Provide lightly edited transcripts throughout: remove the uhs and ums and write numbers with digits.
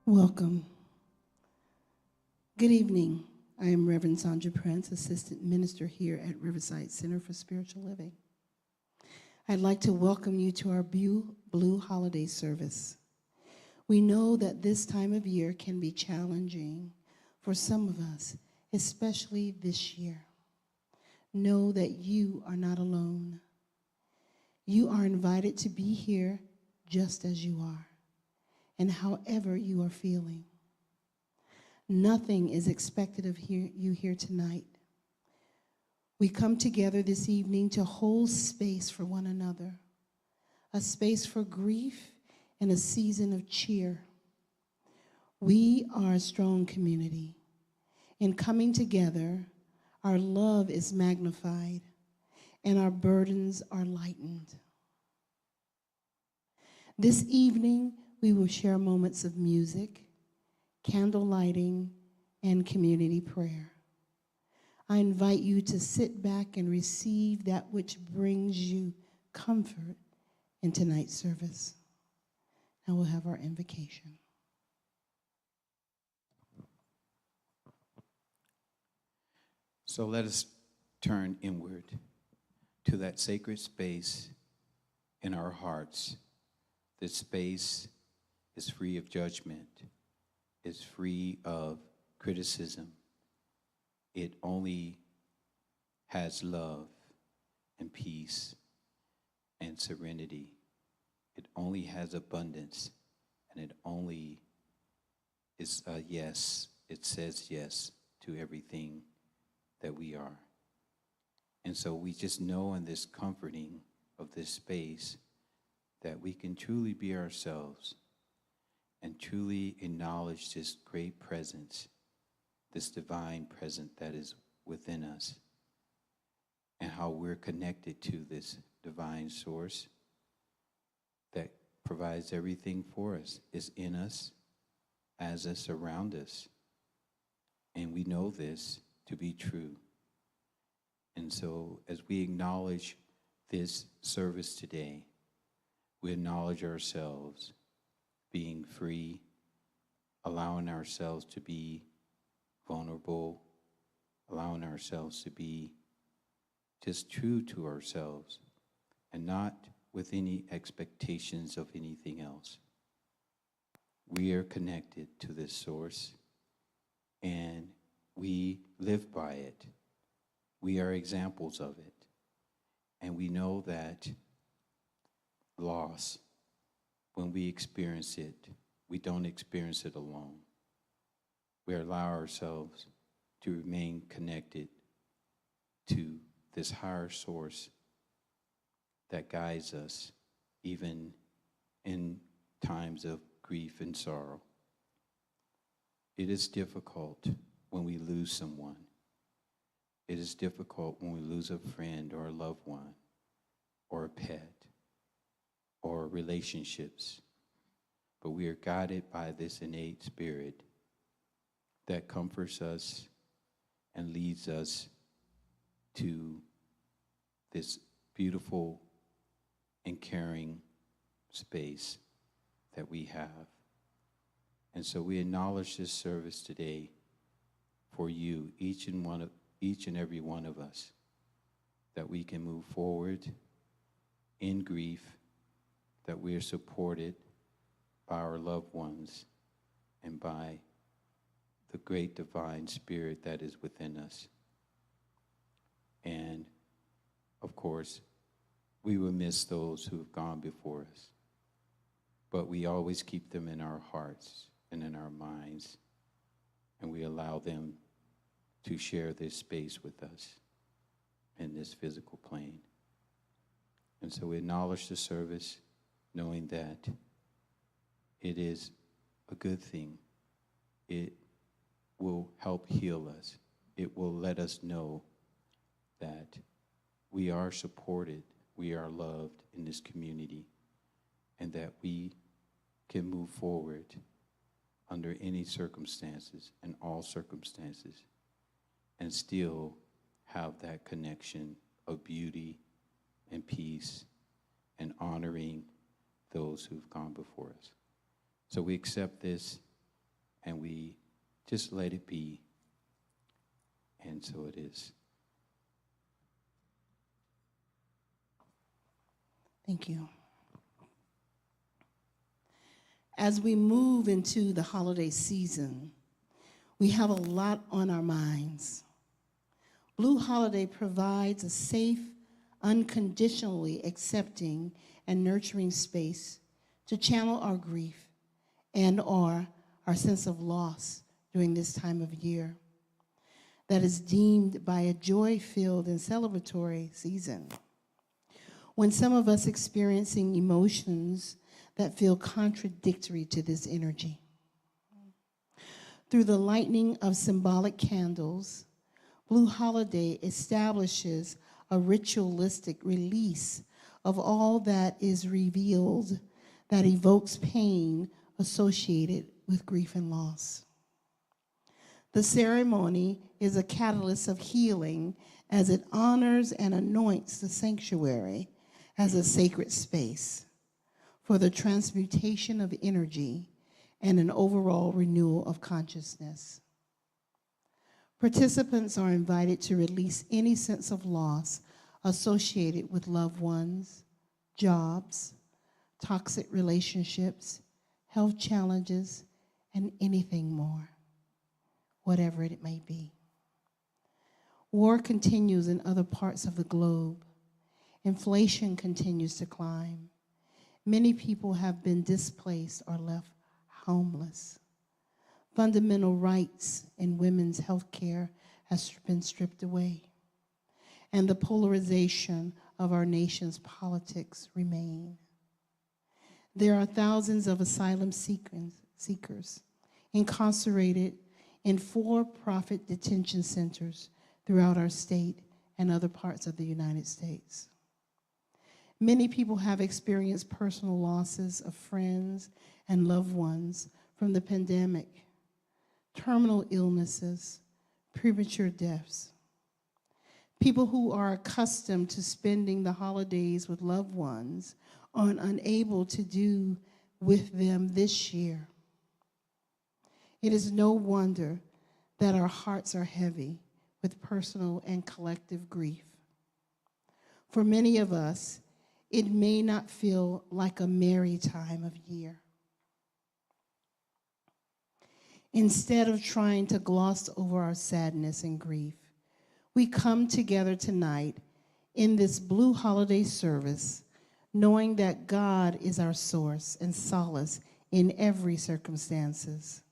Welcome. Good evening. I am Reverend Sandra Prince, Assistant Minister here at Riverside Center for Spiritual Living. I'd like to welcome you to our Blue Holiday service. We know that this time of year can be challenging for some of us, especially this year. Know that you are not alone. You are invited to be here just as you are and however you are feeling. Nothing is expected of you here tonight. We come together this evening to hold space for one another, a space for grief and a season of cheer. We are a strong community. In coming together, our love is magnified and our burdens are lightened. This evening, we will share moments of music, candle lighting, and community prayer. I invite you to sit back and receive that which brings you comfort in tonight's service. Now we'll have our invocation. So let us turn inward to that sacred space in our hearts. This space is free of judgment, is free of criticism. It only has love and peace and serenity. It only has abundance, and it only is a yes. It says yes to everything that we are. And so we just know in this comforting of this space that we can truly be ourselves and truly acknowledge this great presence, this divine presence that is within us, and how we're connected to this divine source that provides everything for us, is in us, as us, around us. And we know this to be true. And so as we acknowledge this service today, we acknowledge ourselves being free, allowing ourselves to be vulnerable, allowing ourselves to be just true to ourselves and not with any expectations of anything else. We are connected to this source and we live by it. We are examples of it. And we know that loss, when we experience it, we don't experience it alone. We allow ourselves to remain connected to this higher source that guides us even in times of grief and sorrow. It is difficult when we lose someone. It is difficult when we lose a friend or a loved one or a pet or relationships. But we are guided by this innate spirit that comforts us and leads us to this beautiful and caring space that we have. And so we acknowledge this service today for you, each and every one of us, that we can move forward in grief, that we are supported by our loved ones and by the great divine spirit that is within us. And of course, we will miss those who have gone before us, but we always keep them in our hearts and in our minds, and we allow them to share this space with us in this physical plane. And so we acknowledge the service, knowing that it is a good thing. It will help heal us. It will let us know that we are supported, we are loved in this community, and that we can move forward under any circumstances and all circumstances and still have that connection of beauty and peace and honoring those who've gone before us. So we accept this and we just let it be. And so it is. Thank you. As we move into the holiday season, we have a lot on our minds. Blue Holiday provides a safe, unconditionally accepting, and nurturing space to channel our grief and/or our sense of loss during this time of year that is deemed by a joy-filled and celebratory season. When some of us experiencing emotions that feel contradictory to this energy. Through the lighting of symbolic candles, Blue Holiday establishes a ritualistic release of all that is revealed that evokes pain associated with grief and loss. The ceremony is a catalyst of healing as it honors and anoints the sanctuary as a sacred space for the transmutation of energy and an overall renewal of consciousness. Participants are invited to release any sense of loss associated with loved ones, jobs, toxic relationships, health challenges, and anything more, whatever it may be. War continues in other parts of the globe. Inflation continues to climb. Many people have been displaced or left homeless. Fundamental rights in women's health care has been stripped away. And the polarization of our nation's politics remain. There are thousands of asylum seekers incarcerated in for-profit detention centers throughout our state and other parts of the United States. Many people have experienced personal losses of friends and loved ones from the pandemic, terminal illnesses, premature deaths. People who are accustomed to spending the holidays with loved ones are unable to do with them this year. It is no wonder that our hearts are heavy with personal and collective grief. For many of us, it may not feel like a merry time of year. Instead of trying to gloss over our sadness and grief, we come together tonight in this Blue Holiday service, knowing that God is our source and solace in every circumstances.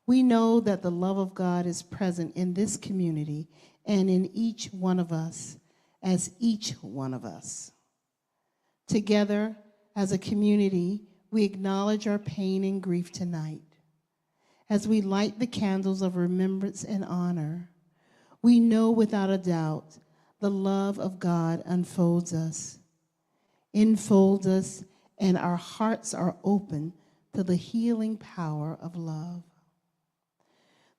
We know that the love of God is present in this community and in each one of us, as each one of us. Together, as a community, we acknowledge our pain and grief tonight. As we light the candles of remembrance and honor, we know without a doubt the love of God enfolds us, and our hearts are open to the healing power of love.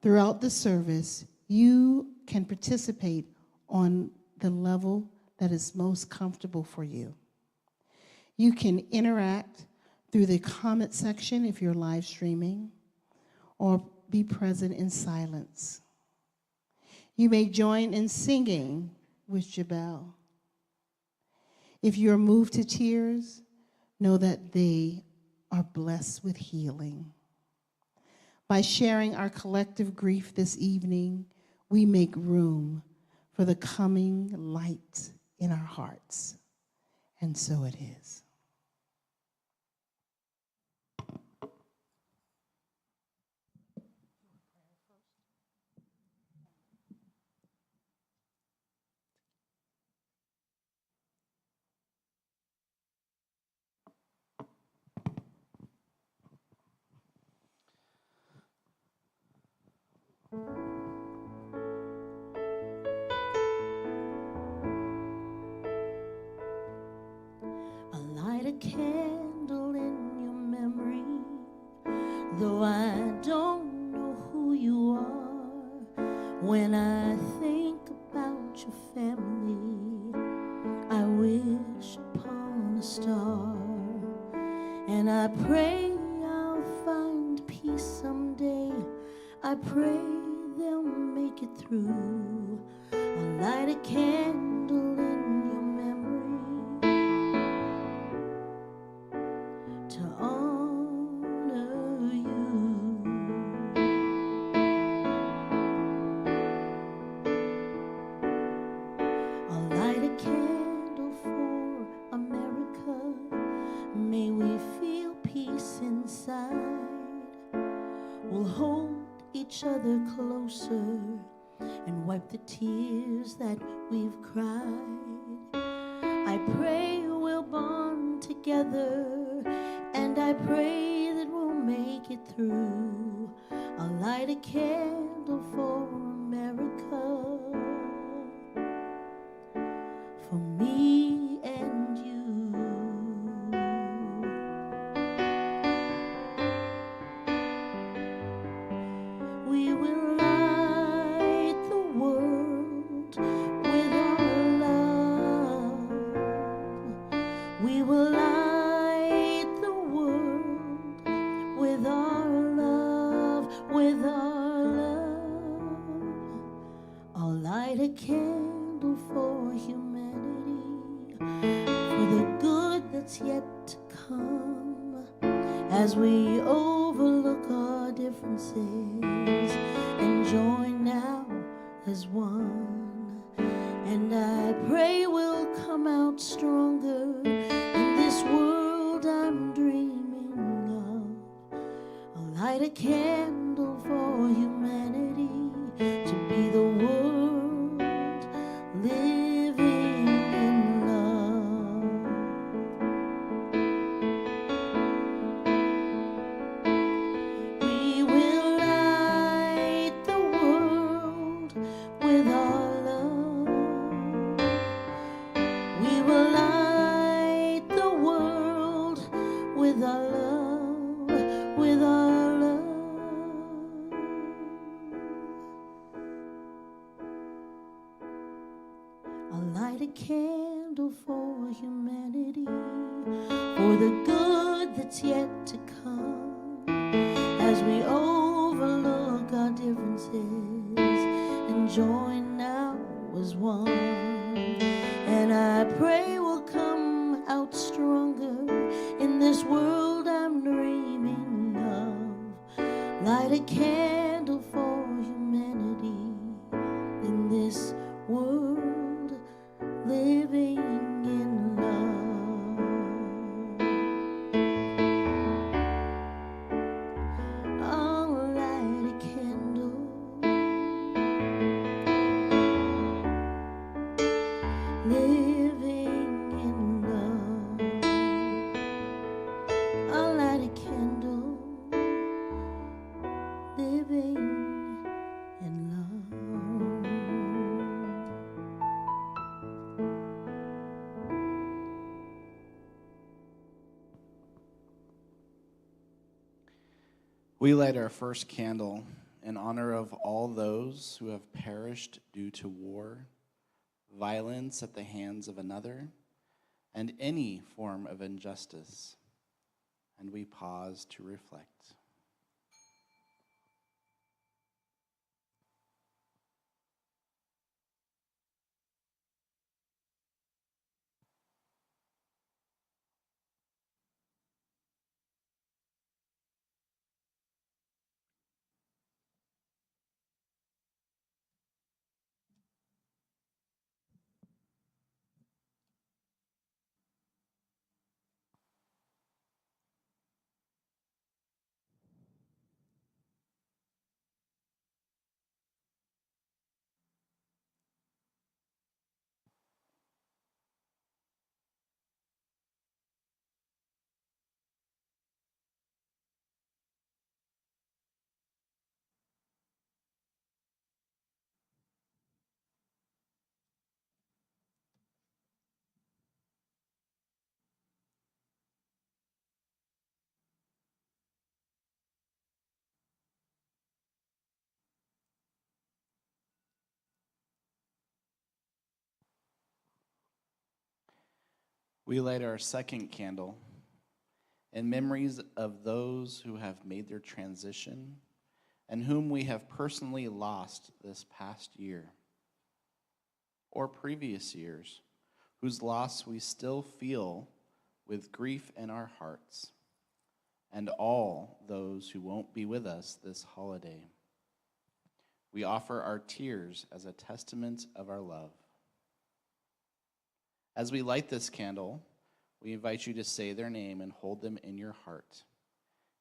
Throughout the service, you can participate on the level that is most comfortable for you. You can interact through the comment section if you're live streaming, or be present in silence. You may join in singing with Jabal. If you're moved to tears, know that they are blessed with healing. By sharing our collective grief this evening, we make room for the coming light in our hearts. And so it is. I light a candle in your memory, though I don't know who you are. When I think about your family, I wish upon a star, and I pray I'll find peace someday pray they'll make it through. I'll light a candle in your memory to honor you. I'll light a candle for America. May we feel peace inside. We'll hold each other closer and wipe the tears that we've cried. I pray we'll bond together, and I pray that we'll make it through. I'll light a candle for America, for me and you. We will light the world with our love. We will light the world with our love, with our love. I'll light a candle for humanity, for the good that's yet to come, as we overlook our differences and join now as one. And I pray we'll come out stronger in this world I'm dreaming of. I'll light a candle for humanity, to be the world living in love. We will light the world with our love. We will light the world with our love, with our love. I'll light a candle for humanity, for the good that's yet to come, as we overlook our differences and join now as one. And I pray we'll come out stronger in this world I'm dreaming of. Light a candle for humanity in this world living in love. I'll light a candle, living in love. I'll light a candle, living in love. We light our first candle in honor of all those who have perished due to war, violence at the hands of another, and any form of injustice. And we pause to reflect. We light our second candle in memories of those who have made their transition and whom we have personally lost this past year or previous years, whose loss we still feel with grief in our hearts, and all those who won't be with us this holiday. We offer our tears as a testament of our love. As we light this candle, we invite you to say their name and hold them in your heart.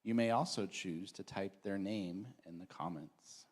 You may also choose to type their name in the comments.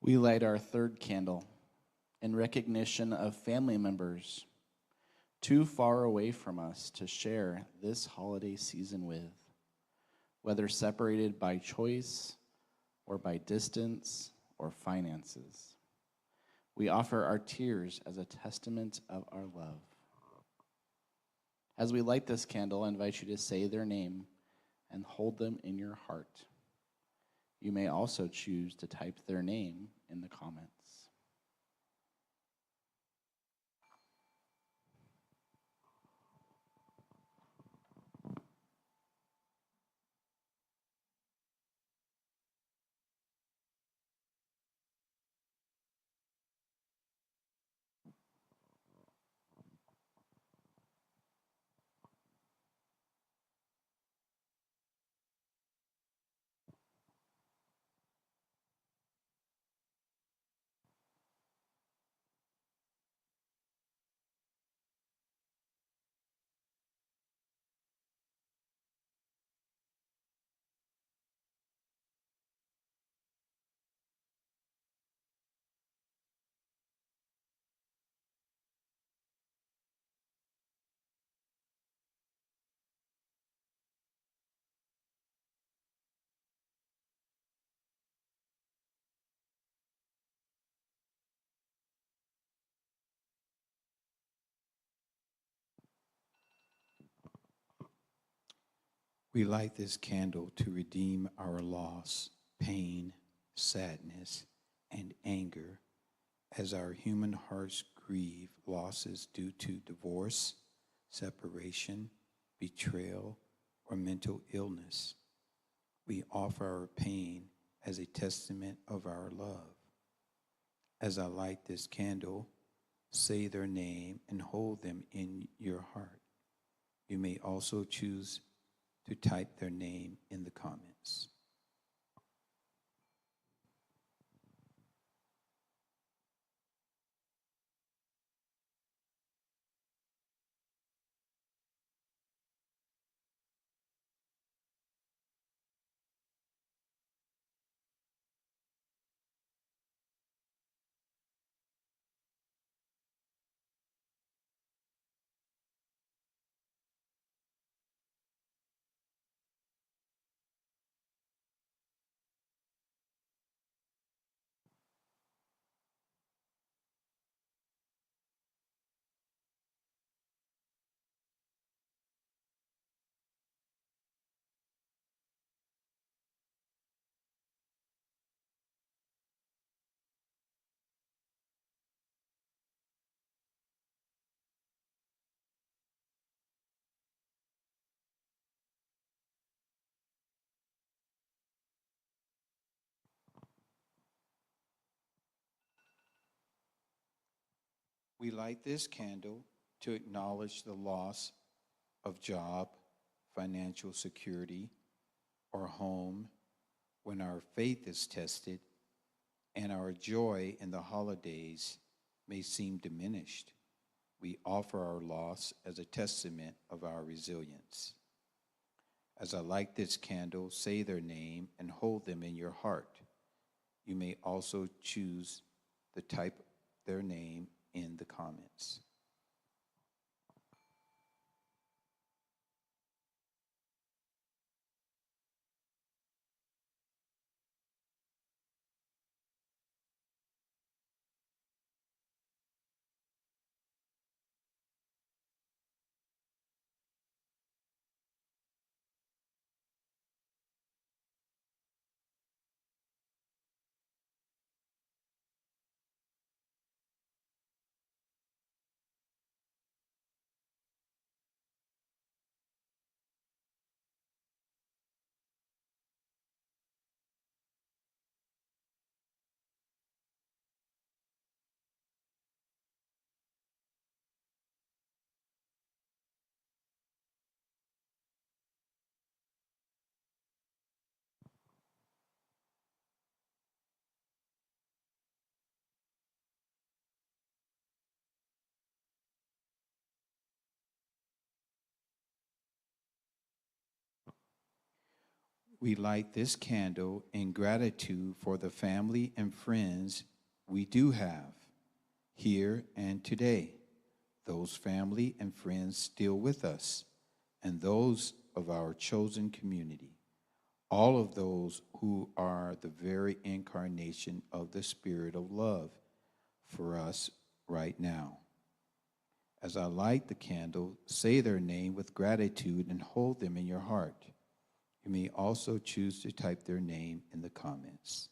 We light our third candle in recognition of family members too far away from us to share this holiday season with, whether separated by choice or by distance or finances. We offer our tears as a testament of our love. As we light this candle, I invite you to say their name and hold them in your heart. You may also choose to type their name in the comments. We light this candle to redeem our loss, pain, sadness, and anger as our human hearts grieve losses due to divorce, separation, betrayal, or mental illness. We offer our pain as a testament of our love. As I light this candle, say their name and hold them in your heart. You may also choose to type their name in the comments. We light this candle to acknowledge the loss of job, financial security, or home when our faith is tested and our joy in the holidays may seem diminished. We offer our loss as a testament of our resilience. As I light this candle, say their name and hold them in your heart. You may also choose to type their name in the comments. We light this candle in gratitude for the family and friends we do have here and today, those family and friends still with us, and those of our chosen community, all of those who are the very incarnation of the Spirit of love for us right now. As I light the candle, say their name with gratitude and hold them in your heart. You may also choose to type their name in the comments.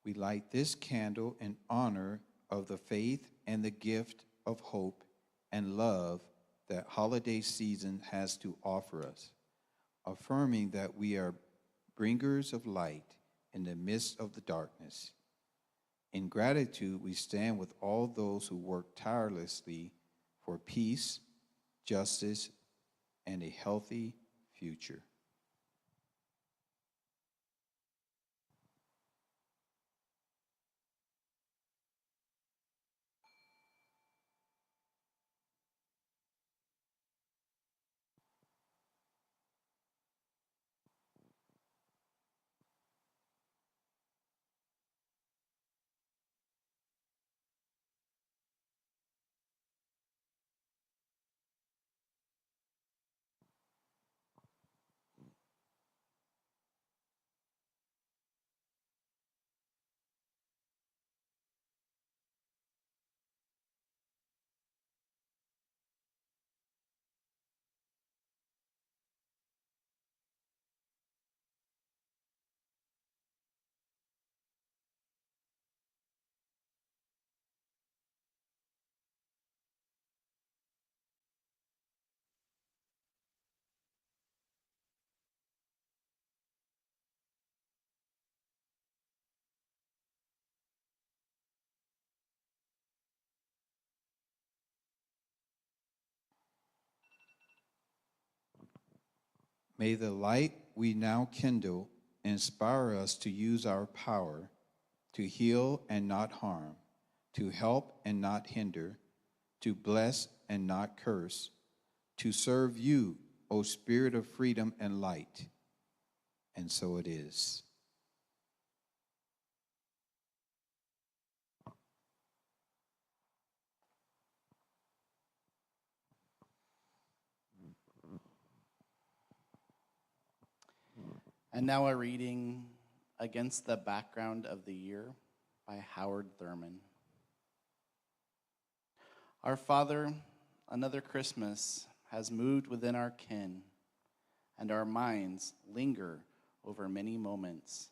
We light this candle in honor of the faith and the gift of hope and love that holiday season has to offer us, affirming that we are bringers of light in the midst of the darkness. In gratitude, we stand with all those who work tirelessly for peace, justice, and a healthy future. May the light we now kindle inspire us to use our power to heal and not harm, to help and not hinder, to bless and not curse, to serve you, O Spirit of freedom and light. And so it is. And now a reading Against the Background of the Year by Howard Thurman. Our Father, another Christmas has moved within our ken, and our minds linger over many moments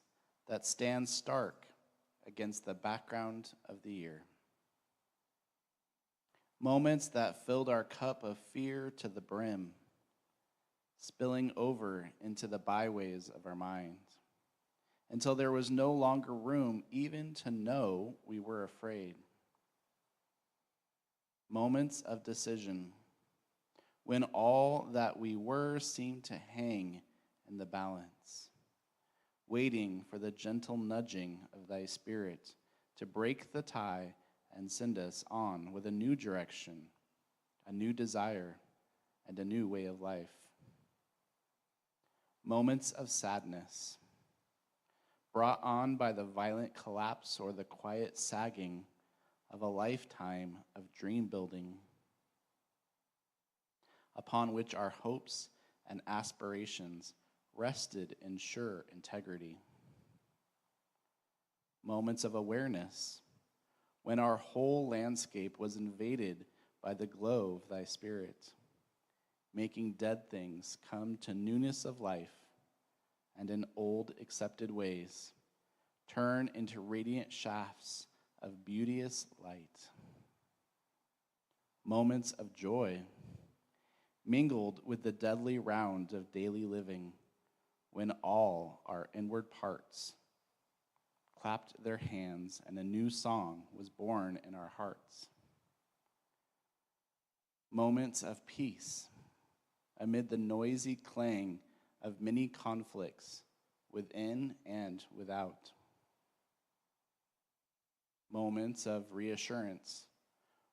that stand stark against the background of the year. Moments that filled our cup of fear to the brim, spilling over into the byways of our minds, until there was no longer room even to know we were afraid. Moments of decision, when all that we were seemed to hang in the balance, waiting for the gentle nudging of thy Spirit to break the tie and send us on with a new direction, a new desire, and a new way of life. Moments of sadness, brought on by the violent collapse or the quiet sagging of a lifetime of dream building, upon which our hopes and aspirations rested in sure integrity. Moments of awareness, when our whole landscape was invaded by the glow of thy Spirit, making dead things come to newness of life, and in old accepted ways turn into radiant shafts of beauteous light. Moments of joy, mingled with the deadly round of daily living, when all our inward parts clapped their hands and a new song was born in our hearts. Moments of peace, amid the noisy clang of many conflicts within and without. Moments of reassurance,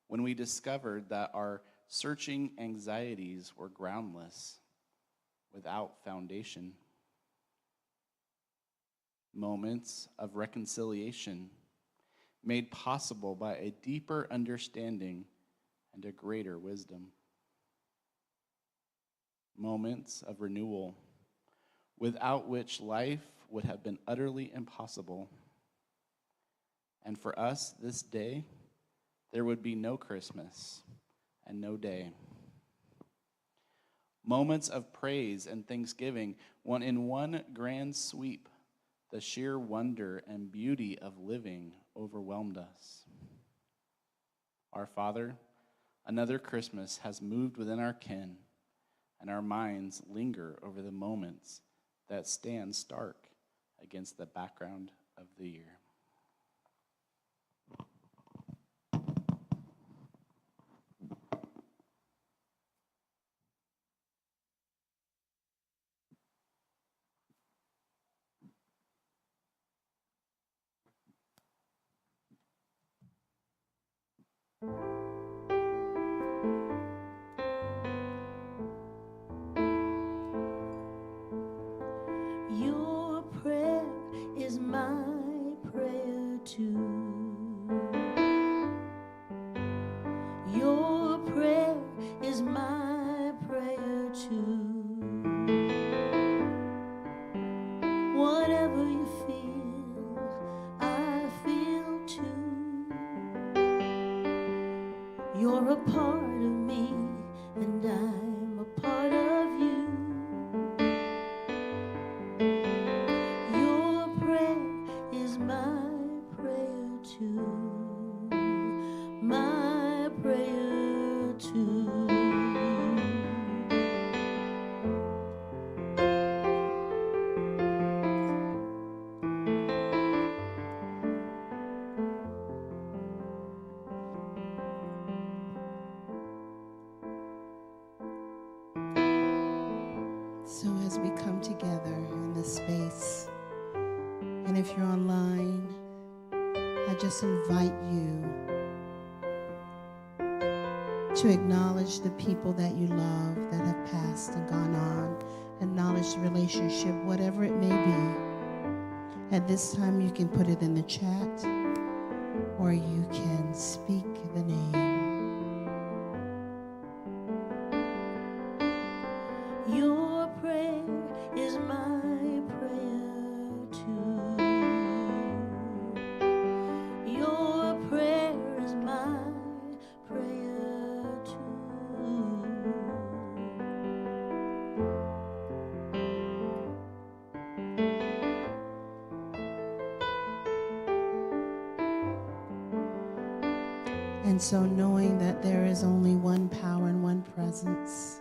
when we discovered that our searching anxieties were groundless, without foundation. Moments of reconciliation, made possible by a deeper understanding and a greater wisdom. Moments of renewal, without which life would have been utterly impossible. And for us this day, there would be no Christmas and no day. Moments of praise and thanksgiving, one in one grand sweep, the sheer wonder and beauty of living overwhelmed us. Our Father, another Christmas has moved within our ken, and our minds linger over the moments that stand stark against the background of the year. Your prayer is my prayer too. Your prayer is my prayer too. Whatever you feel, I feel too. You're a part of me, and I'm a part of you. Your prayer is my prayer too. My prayer too. So as we come together in this space, And if you're online, I just invite you to acknowledge the people that you love that have passed and gone on. Acknowledge the relationship, whatever it may be. At this time, you can put it in the chat, or you can speak the name. Your prayer is my prayer too. Your prayer is my prayer too. And so knowing that there is only one power and one presence,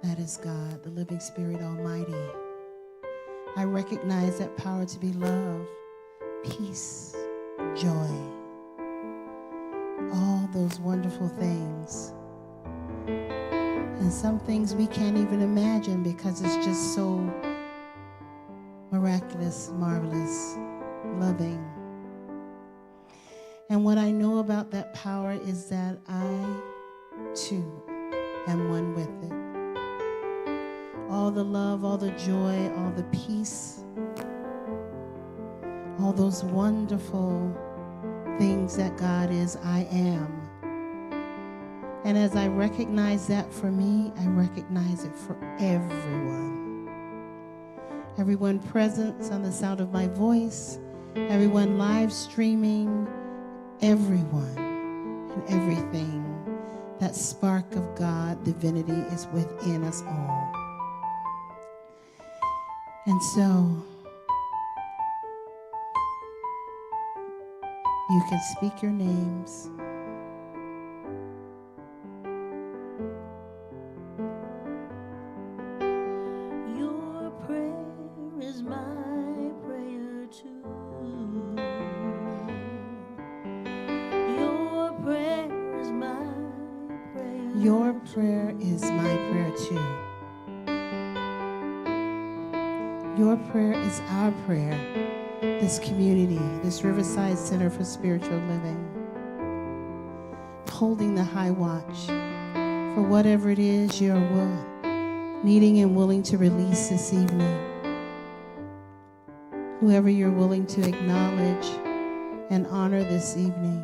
that is God, the living Spirit Almighty, I recognize that power to be love, peace, joy, all those wonderful things. And some things we can't even imagine because it's just so miraculous, marvelous, loving. And what I know about that power is that I, too, am one with it. All the love, all the joy, all the peace, all those wonderful things that God is, I am. And as I recognize that for me, I recognize it for everyone. Everyone present on the sound of my voice, everyone live streaming, everyone and everything. That spark of God, divinity, is within us all. And so, you can speak your names. Your prayer is my prayer too. Your prayer is my prayer. Your prayer is my prayer too. Your prayer is our prayer. This community, this Riverside Center for Spiritual Living, holding the high watch for whatever it is you're needing and willing to release this evening. Whoever you're willing to acknowledge and honor this evening.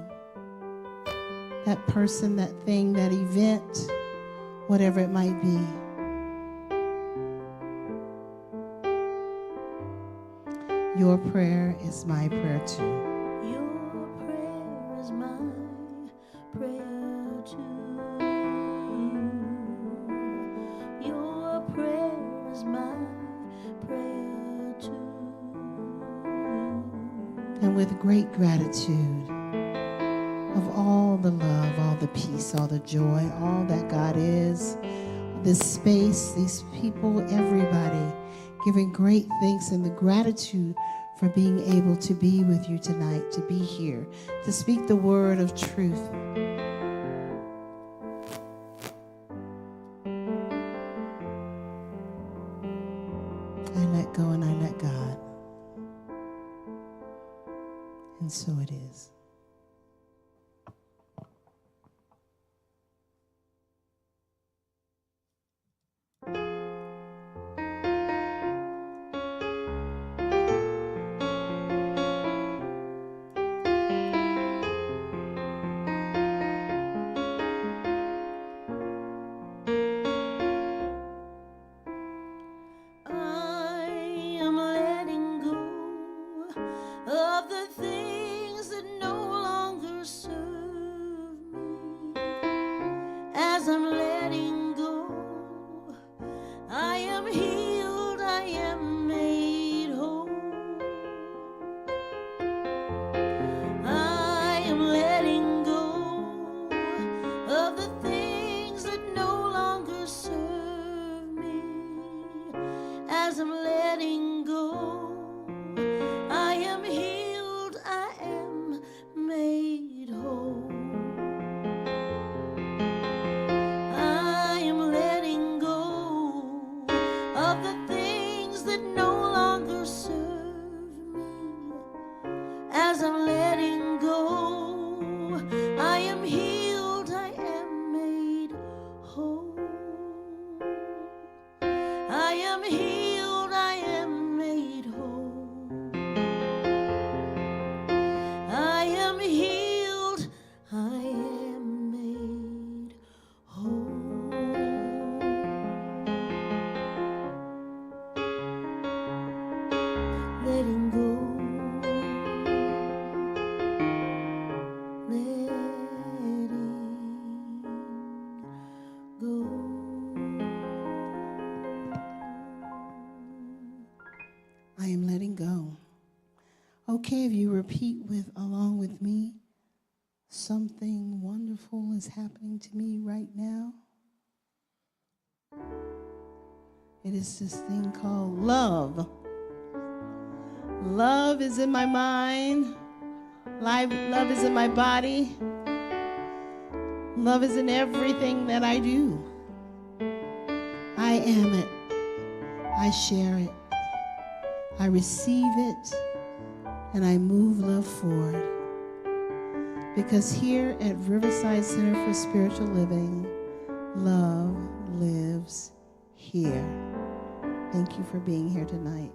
That person, that thing, that event, whatever it might be. Your prayer is my prayer too. Your prayer is my prayer too. Your prayer is my prayer too. And with great gratitude of all the love, all the peace, all the joy, all that God is, this space, these people, everybody, giving great thanks and the gratitude for being able to be with you tonight, to be here, to speak the word of truth. I let go and I let God. And so it is. I am healed, I am made whole. I am healed, I am made whole. I am healed, I am made whole. Letting go, letting go. I am letting go. Okay, if you repeat along with me, something wonderful is happening to me right now. It is this thing called love. Love is in my mind. Love is in my body. Love is in everything that I do. I am it. I share it. I receive it. And I move love forward. Because here at Riverside Center for Spiritual Living, love lives here. Thank you for being here tonight.